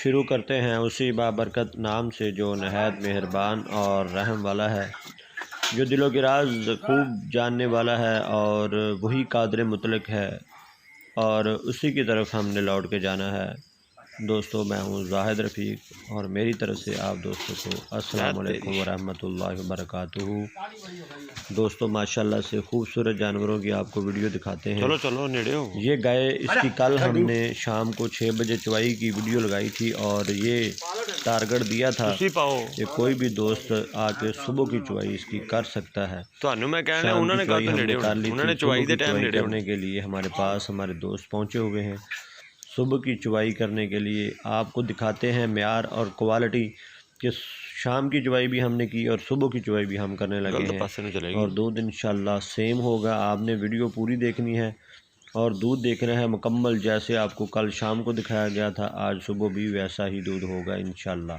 शुरू करते हैं उसी बाबरकत नाम से जो नहायत मेहरबान और रहम वाला है, जो दिलों के राज खूब जानने वाला है, और वही कादिर मुतलक है और उसी की तरफ हमने लौट के जाना है। दोस्तों, मैं हूँ जाहिद रफ़ीक और मेरी तरफ से आप दोस्तों को अस्सलाम वालेकुम वरहमतुल्लाहि वबरकातुहू। दोस्तों, माशाल्लाह से खूबसूरत जानवरों की आपको वीडियो दिखाते हैं। चलो नेड़े हो। ये गाय, इसकी कल हमने शाम को 6 बजे चुवाई की वीडियो लगाई थी और ये टारगेट दिया था कि कोई भी दोस्त आके सुबह की चुवाई इसकी कर सकता है। शाम की चुवाई हमने कर ली थी। सुबह की चुवाई करने के लिए हमारे पास हमारे दोस्त पहुँचे हुए हैं। सुबह की चुवाई करने के लिए आपको दिखाते हैं मेयार और क्वालिटी कि शाम की चुवाई भी हमने की और सुबह की चुवाई भी हम करने लगे हैं, और दूध इंशाल्लाह सेम होगा। आपने वीडियो पूरी देखनी है और दूध देखना है मुकम्मल, जैसे आपको कल शाम को दिखाया गया था, आज सुबह भी वैसा ही दूध होगा इंशाल्लाह।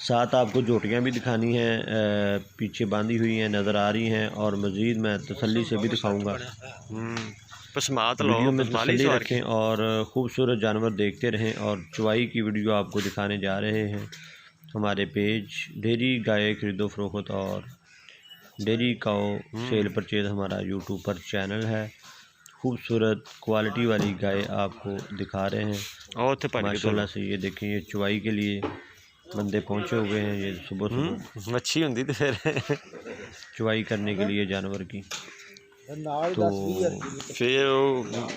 साथ आपको जोटियाँ भी दिखानी हैं, पीछे बांधी हुई हैं, नज़र आ रही हैं, और मज़ीद मैं तसल्ली से भी दिखाऊँगा। वीडियो में तसल्ली रखें और ख़ूबसूरत जानवर देखते रहें। और चुवाई की वीडियो आपको दिखाने जा रहे हैं। हमारे पेज डेयरी गाय खरीदो फरोख्त और डेयरी काओ सेल परचेज हमारा यूट्यूब पर चैनल है। खूबसूरत क्वालिटी वाली गाय आपको दिखा रहे हैं माशाल्लाह से। ये देखें, ये चुवाई के लिए बंदे पहुंचे हुए हैं। ये सुबह मच्छी होंगी तो फिर चुवाई करने के लिए जानवर की। तो फिर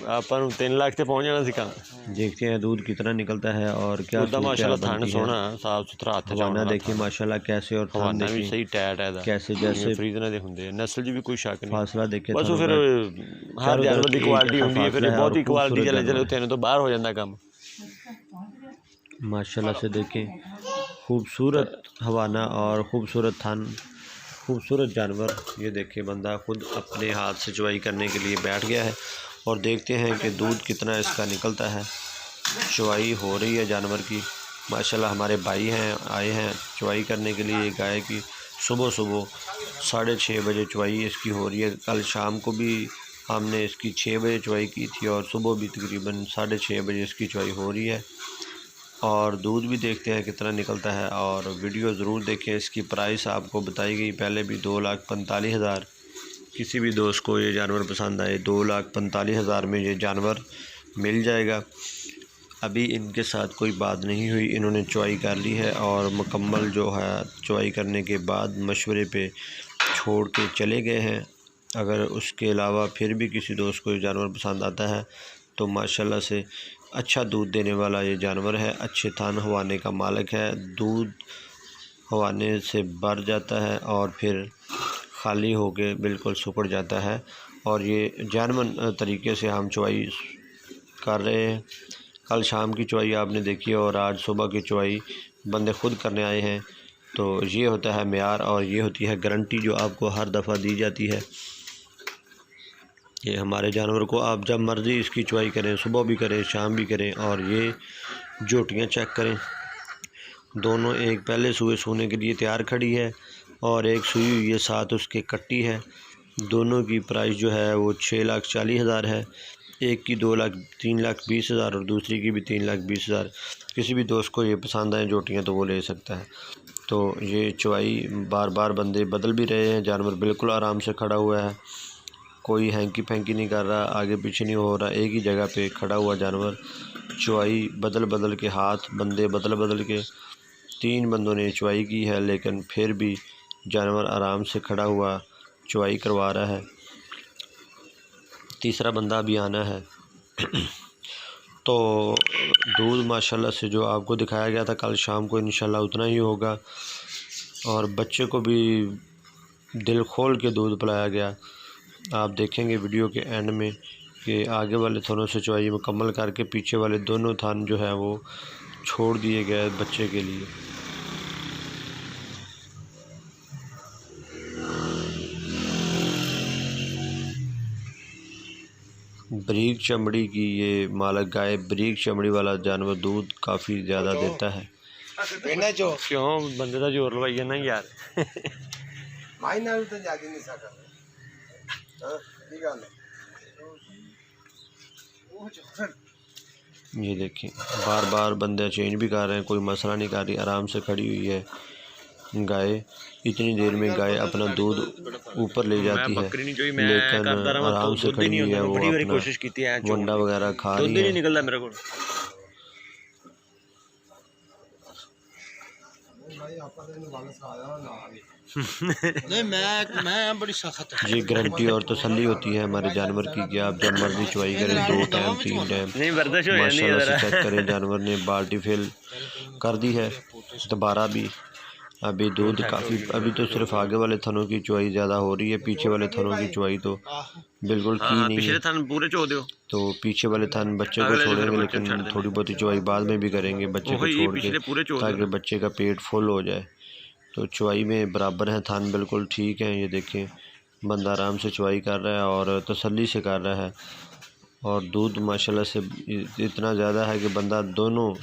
अपन 3 लाख से पहुँच जाना सीखा। देखते हैं दूध कितना निकलता है और क्या माशाल्लाह थान सोना साफ सुथरा हाथ हवाना देखिए माशाल्लाह कैसे, और थान भी सही टाइट है कैसे, जैसे फ्रीजर दे हुंदे नस्ल जी भी कोई शक नहीं। फासला देखे बस फिर हर जानवर की क्वालिटी होंदी है, फिर बहुत ही क्वालिटी चले चले तेन तो बाहर हो जाता काम। माशाल्लाह से देखें, खूबसूरत हवाना और खूबसूरत थान, खूबसूरत जानवर। ये देखिए, बंदा खुद अपने हाथ से चुवाई करने के लिए बैठ गया है और देखते हैं कि दूध कितना इसका निकलता है। चुवाई हो रही है जानवर की माशाल्लाह। हमारे भाई हैं, आए हैं चुवाई करने के लिए गाय की। सुबह 6:30 बजे चुवाई इसकी हो रही है। कल शाम को भी हमने इसकी 6 बजे चुवाई की थी और सुबह भी तकरीबन 6:30 बजे इसकी चुवाई हो रही है। और दूध भी देखते हैं कितना निकलता है, और वीडियो ज़रूर देखें। इसकी प्राइस आपको बताई गई पहले भी 2,45,000। किसी भी दोस्त को ये जानवर पसंद आए 2,45,000 में ये जानवर मिल जाएगा। अभी इनके साथ कोई बात नहीं हुई, इन्होंने चुवाई कर ली है और मुकम्मल जो है चुवाई करने के बाद मशवरे पे छोड़ के चले गए हैं। अगर उसके अलावा फिर भी किसी दोस्त को ये जानवर पसंद आता है तो माशाल्लाह से अच्छा दूध देने वाला ये जानवर है। अच्छे थान हवाने का मालिक है। दूध हवाने से भर जाता है और फिर खाली होके बिल्कुल सुकड़ जाता है। और ये जानवर तरीके से हम चुवाई कर रहे हैं। कल शाम की चुवाई आपने देखी और आज सुबह की चुवाई बंदे खुद करने आए हैं। तो ये होता है मेयार और ये होती है गारंटी जो आपको हर दफ़ा दी जाती है। ये हमारे जानवर को आप जब मर्ज़ी इसकी चुवाई करें, सुबह भी करें शाम भी करें। और ये जोटियाँ चेक करें, दोनों एक पहले सुए सोने के लिए तैयार खड़ी है और एक सुई हुई है, साथ उसके कट्टी है। दोनों की प्राइस जो है वो 6,40,000 है। एक की 3,20,000 और दूसरी की भी 3,20,000। किसी भी दोस्त को ये पसंद आए जोटियाँ तो वो ले सकता है। तो ये चुवाई बार बार बंदे बदल भी रहे हैं। जानवर बिल्कुल आराम से खड़ा हुआ है, कोई हैंकी फैंकी नहीं कर रहा, आगे पीछे नहीं हो रहा, एक ही जगह पे खड़ा हुआ जानवर। चुवाई बदल बदल के हाथ बंदे बदल बदल के 3 बंदों ने चुवाई की है, लेकिन फिर भी जानवर आराम से खड़ा हुआ चुवाई करवा रहा है। तीसरा बंदा भी आना है। तो दूध माशाल्लाह से जो आपको दिखाया गया था कल शाम को इंशाल्लाह उतना ही होगा। और बच्चे को भी दिल खोल के दूध पिलाया गया। आप देखेंगे वीडियो के एंड में कि आगे वाले थानों से चुवाई मुकम्मल करके पीछे वाले दोनों थान जो है वो छोड़ दिए गए बच्चे के लिए। बरीक चमड़ी की ये मालक गाय, बरीक चमड़ी वाला जानवर दूध काफ़ी ज़्यादा देता है। क्यों बंदे का जोर लवाइए ना यार। ये देखिए बार बार बंदे चेंज भी कर रहे हैं, कोई मसला नहीं कर रही, आराम से खड़ी हुई है गाय। इतनी देर में गाय अपना दूध ऊपर ले जाती है, लेकिन आराम से खड़ी हुई है, वो अपना वंडा वगैरह खा रही है। निकलता मेरे को नहीं मैं बड़ी सख्त है। ये गारंटी और तसल्ली होती है हमारे जानवर की कि आप जब मर्जी चुवाई करें, 2 टाइम 3 टाइम माशाल्लाह से चेक करें। जानवर ने बाल्टी फिल कर दी है दोबारा भी। अभी दूध काफ़ी, अभी तो सिर्फ आगे वाले थनों की चुवाई ज़्यादा हो रही है, पीछे वाले थनों की चुवाई तो बिल्कुल की नहीं है। तो पीछे वाले थन बच्चे को छोड़ेंगे, लेकिन थोड़ी बहुत चुवाई बाद में भी करेंगे बच्चे को छोड़ के, ताकि बच्चे का पेट फुल हो जाए। तो चुवाई में बराबर है, थान बिल्कुल ठीक है। ये देखें बंदा आराम से चुवाई कर रहा है और तसल्ली से कर रहा है, और दूध माशाल्लाह से इतना ज़्यादा है कि बंदा दोनों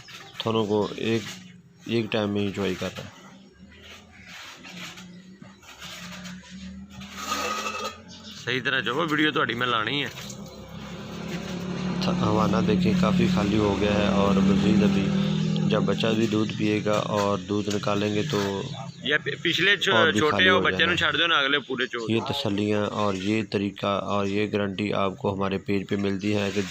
थनों को एक टाइम में ही चुवाई कर रहा है। सही तरह जो वीडियो थोड़ी मैं लानी है। हवाना देखें काफ़ी खाली हो गया है, और मज़ीद अभी जब बच्चा भी दूध पिएगा और दूध निकालेंगे तो ये पिछले छोटे हो बच्चे ने छाड़ दो ना, अगले पूरे चो। ये तसल्लियाँ और ये तरीका और ये गारंटी आपको हमारे पेज पे मिलती है कि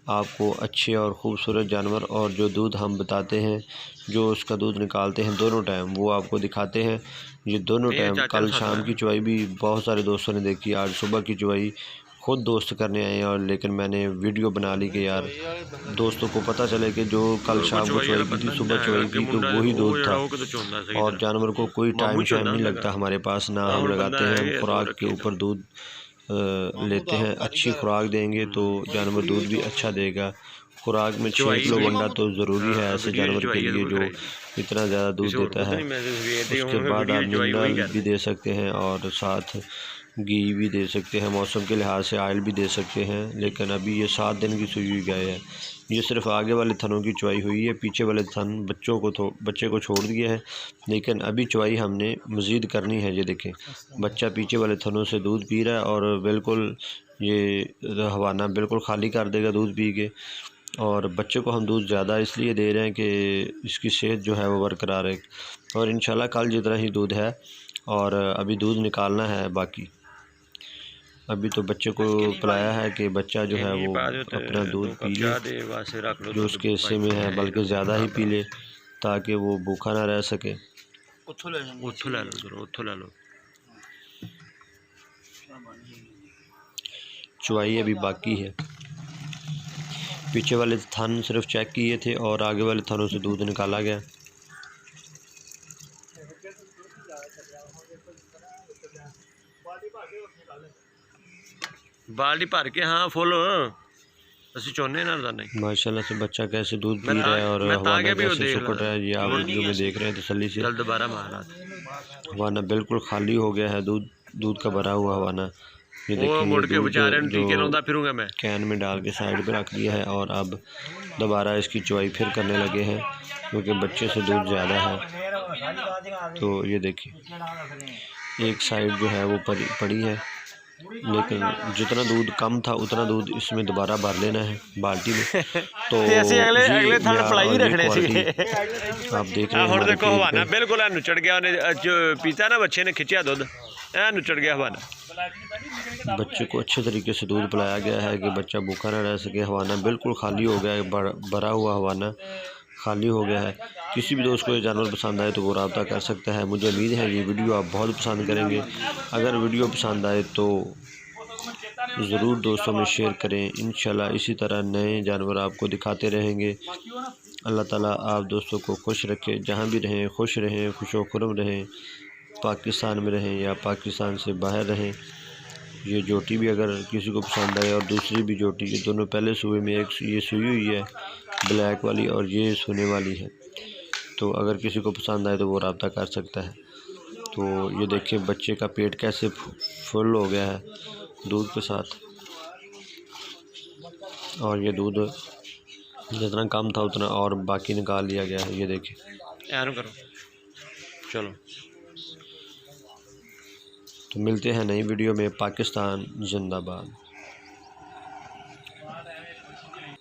आपको अच्छे और ख़ूबसूरत जानवर, और जो दूध हम बताते हैं, जो उसका दूध निकालते हैं दोनों टाइम, वो आपको दिखाते हैं। ये दोनों टाइम, कल शाम की चुवाई भी बहुत सारे दोस्तों ने देखी, आज सुबह की चुवाई खुद दोस्त करने आए हैं, और लेकिन मैंने वीडियो बना ली कि यार दोस्तों को पता चले कि जो कल शाम को चुवाई की थी, सुबह चुवाई की, तो वही दूध था। और जानवर को कोई टाइम नहीं लगता हमारे पास, ना हम लगाते हैं खुराक के ऊपर दूध लेते हैं। अच्छी खुराक देंगे तो जानवर दूध भी अच्छा देगा। खुराक में 6 किलो वंडा तो ज़रूरी है ऐसे जानवर के लिए जो इतना ज़्यादा दूध देता है। उसके बाद आप मिनरल भी दे सकते हैं और साथ घी भी दे सकते हैं, मौसम के लिहाज से ऑयल भी दे सकते हैं। लेकिन अभी ये 7 दिन की सूई हुई गाय है। ये सिर्फ आगे वाले थनों की चुवाई हुई है, पीछे वाले थन बच्चे को छोड़ दिए हैं, लेकिन अभी चुवाई हमने मज़ीद करनी है। ये देखें बच्चा पीछे वाले थनों से दूध पी रहा है, और बिल्कुल ये हवाना बिल्कुल खाली कर देगा दूध पी के। और बच्चे को हम दूध ज़्यादा इसलिए दे रहे हैं कि इसकी सेहत जो है वो बरकरार है, और इंशाल्लाह कल जितना ही दूध है, और अभी दूध निकालना है बाकी। अभी तो बच्चे को पिलाया है कि बच्चा जो है वो अपना दूध पी ले जो उसके हिस्से में है, बल्कि ज़्यादा ही पी ले, ताकि वो भूखा ना रह सके। चुवाई अभी बाकी है। पीछे वाले थन सिर्फ चेक किए थे और आगे वाले थनों से दूध निकाला गया। बाल्टी भर के हाँ फुल असि चोने ना नहीं। माशाल्लाह से बच्चा कैसे दूध पी रहा है और हवाना कैसे सुकड़ रहा है, ये आप वीडियो में देख रहे हैं तसल्ली से। दोबारा मारा हवाना बिल्कुल खाली हो गया है, दूध का भरा हुआ हवाना। ये देखिए जो कैन में डाल के साइड पे रख दिया है, और अब दोबारा इसकी चुवाई फिर करने लगे हैं, क्योंकि बच्चे से दूध ज़्यादा है। तो ये देखिए एक साइड जो है वो पड़ी है, लेकिन जितना दूध कम था उतना दूध इसमें दोबारा भर लेना है बाल्टी में। तो अगले थन पलाई रखने आप देख रहे हैं देखो हवाना बिल्कुल नुचड़ गया, पीता ना बच्चे ने खिंचा दूध नुचड़ गया हवाना। बच्चे को अच्छे तरीके से दूध पिलाया गया है कि बच्चा भूखा ना रह सके। हवाना बिल्कुल खाली हो गया है, भरा हुआ हवाना खाली हो गया है। किसी भी दोस्त को ये जानवर पसंद आए तो वो रब्ता कर सकता है। मुझे उम्मीद है ये वीडियो आप बहुत पसंद करेंगे। अगर वीडियो पसंद आए तो ज़रूर दोस्तों में शेयर करें। इंशाल्लाह इसी तरह नए जानवर आपको दिखाते रहेंगे। अल्लाह ताला आप दोस्तों को खुश रखे, जहाँ भी रहें खुश रहें, खुशो खुरम रहें, पाकिस्तान में रहें या पाकिस्तान से बाहर रहें। ये जोटी भी अगर किसी को पसंद आए और दूसरी भी जोटी, ये दोनों पहले सूए में एक ये सूई हुई है ब्लैक वाली और ये सोने वाली है, तो अगर किसी को पसंद आए तो वो रब्ता कर सकता है। तो ये देखिए बच्चे का पेट कैसे फुल हो गया है दूध के साथ, और ये दूध जितना कम था उतना और बाकी निकाल लिया गया है। ये देखिए यार करो चलो। तो मिलते हैं नई वीडियो में। पाकिस्तान जिंदाबाद।